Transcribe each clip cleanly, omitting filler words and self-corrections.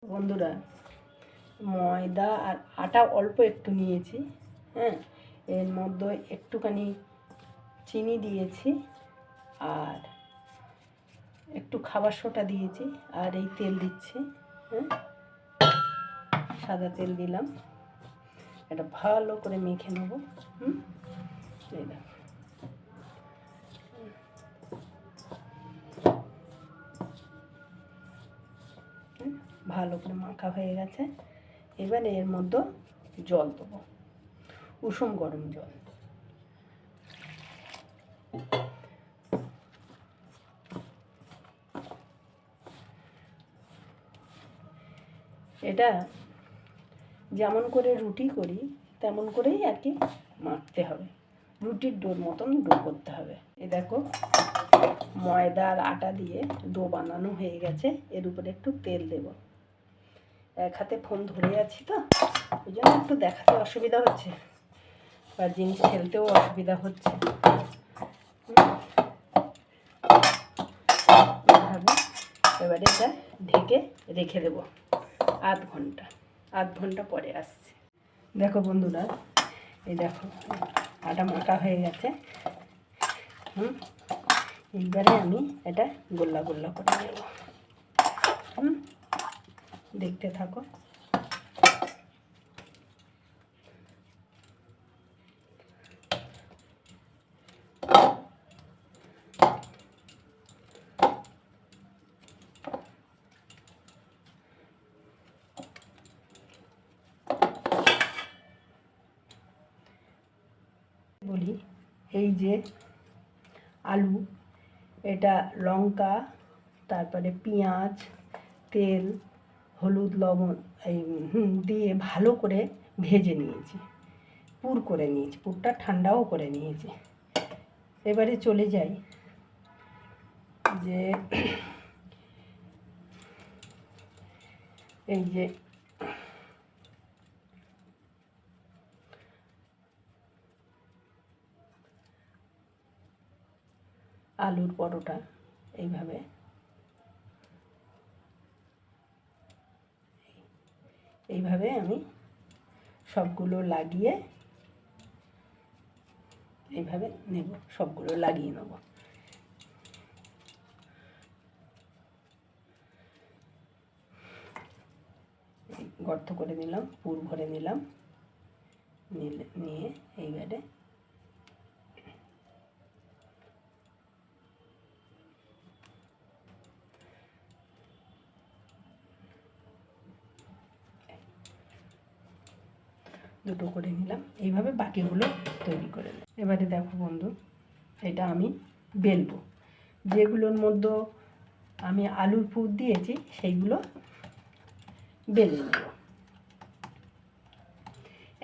বন্ধুরা, ময়দা আর আটা অল্প একটু নিয়েছি। হ্যাঁ, এর মধ্যে একটুখানি চিনি দিয়েছি আর একটু খাবার সোডা দিয়েছি আর এই তেল দিচ্ছি। হ্যাঁ, সাদা তেল দিলাম। এটা ভালো করে মেখে নেব। এই দেখো, ভালো করে মাখা হয়ে গেছে। এবার এর মধ্যে জল দেবো, উষুম গরম জল। এটা যেমন করে রুটি করি তেমন করেই আর কি মাখতে হবে, রুটির ডোর মতন ডো করতে হবে। এই দেখো, ময়দা আর আটা দিয়ে ডো বানানো হয়ে গেছে। এর উপরে একটু তেল দেব। এক হাতে ফোন ধরে আছি তো, ওই জন্য একটু দেখাতে অসুবিধা হচ্ছে বা জিনিস ফেলতেও অসুবিধা হচ্ছে। এবারে এটা ঢেকে রেখে দেব আধ ঘন্টা পরে আসছে। দেখো বন্ধুরা, এই দেখো আটা মাখা হয়ে গেছে। এইবারে আমি এটা গোল্লা গোল্লা করে নেব। দেখতে থাকো। বলি, এই যে আলু, এটা লঙ্কা, তারপরে পেঁয়াজ, তেল, হলুদ, লবণ এই দিয়ে ভালো করে ভেজে নিয়েছি, পুর করে নিয়েছি, পুরটা ঠান্ডাও করে নিয়েছি। এবারে চলে যাই যে এই যে আলুর পরোটা, এইভাবে আমি সবগুলো লাগিয়ে এইভাবে নেব, সবগুলো লাগিয়ে নেব। গর্ত করে নিলাম, পুর ভরে নিলাম, নিয়ে এইবারে দুটো করে নিলাম। এইভাবে বাকিগুলো তৈরি করে নিলাম। এবারে দেখো বন্ধু, এটা আমি বেলবো। যেগুলোর মধ্যে আমি আলুর পুর দিয়েছি সেইগুলো বেলে নেব।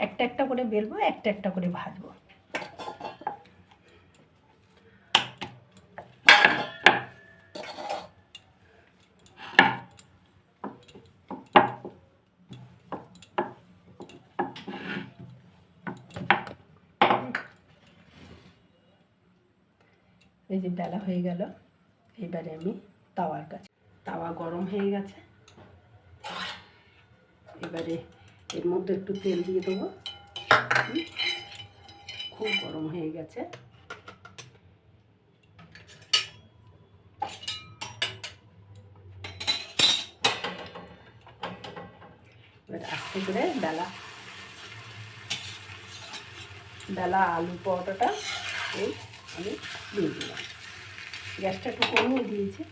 একটা একটা করে বেলবো, একটা একটা করে ভাজবো। এই যে বেলা হয়ে গেল। এবারে আমি তাওয়ার কাছে, তাওয়া গরম হয়ে গেছে। এবারে এর মধ্যে একটু তেল দিয়ে দেবো। খুব গরম হয়ে গেছে। এবার আস্তে করে বেলা আলু পরোটাটা এই আমি দিয়ে দিলাম। গ্যাসটা একটু কমিয়ে দিয়েছি।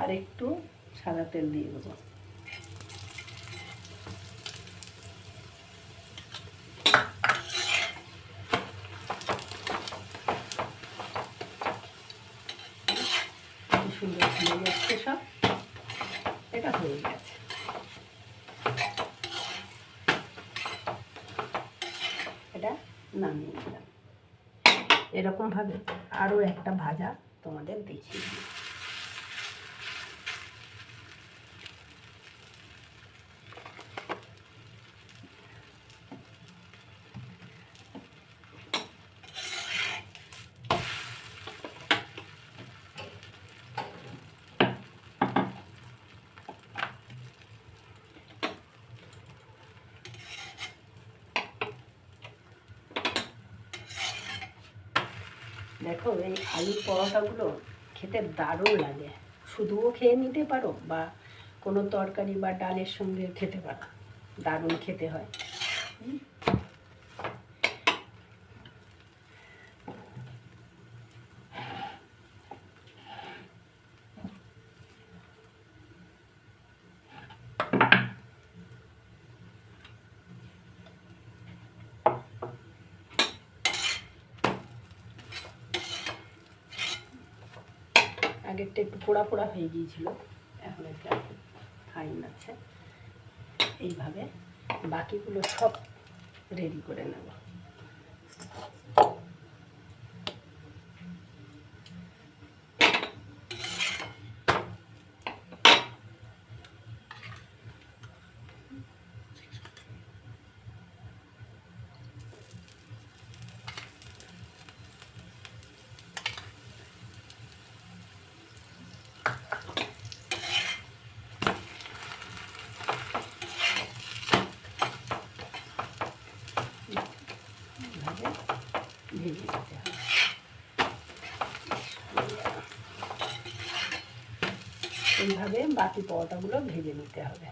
আর একটু সাদা তেল দিয়ে দেবো। সুন্দর ফুলে যাচ্ছে সব। এটা হয়ে গেছে। এটা নামিয়ে নিলাম। এরকমভাবে আরও একটা ভাজা তোমাদের দেখিয়ে দিই। দেখো এই আলুর পরোটাগুলো খেতে দারুণ লাগে। শুধুও খেয়ে নিতে পারো বা কোনো তরকারি বা ডালের সঙ্গে খেতে পারো, দারুণ খেতে হয়। আগেরটা একটু পোড়া পোড়া হয়ে গিয়েছিল, এখন এটা ফাইন আছে। এইভাবে বাকিগুলো সব রেডি করে নেব। ভেজে নিতে হবে। এইভাবে বাকি পরোটাগুলো ভেজে নিতে হবে।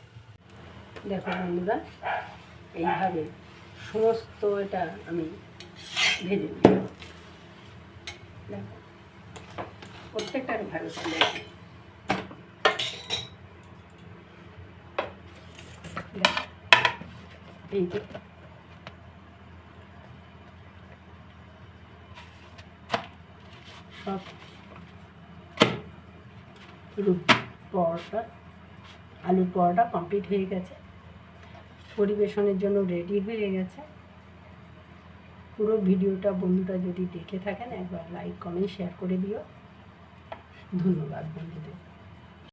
দেখো বন্ধুরা, এইভাবে সমস্ত এটা আমি ভেজে নিই। দেখো প্রত্যেকটার ভালো চলে। এই যে সব পরোটা, আলুর পরোটা কমপ্লিট হয়ে গেছে, পরিবেশনের জন্য রেডি হয়ে গেছে। পুরো ভিডিওটা বন্ধুরা যদি দেখে থাকেন একবার লাইক কমেন্ট শেয়ার করে দিও। ধন্যবাদ বন্ধুদের।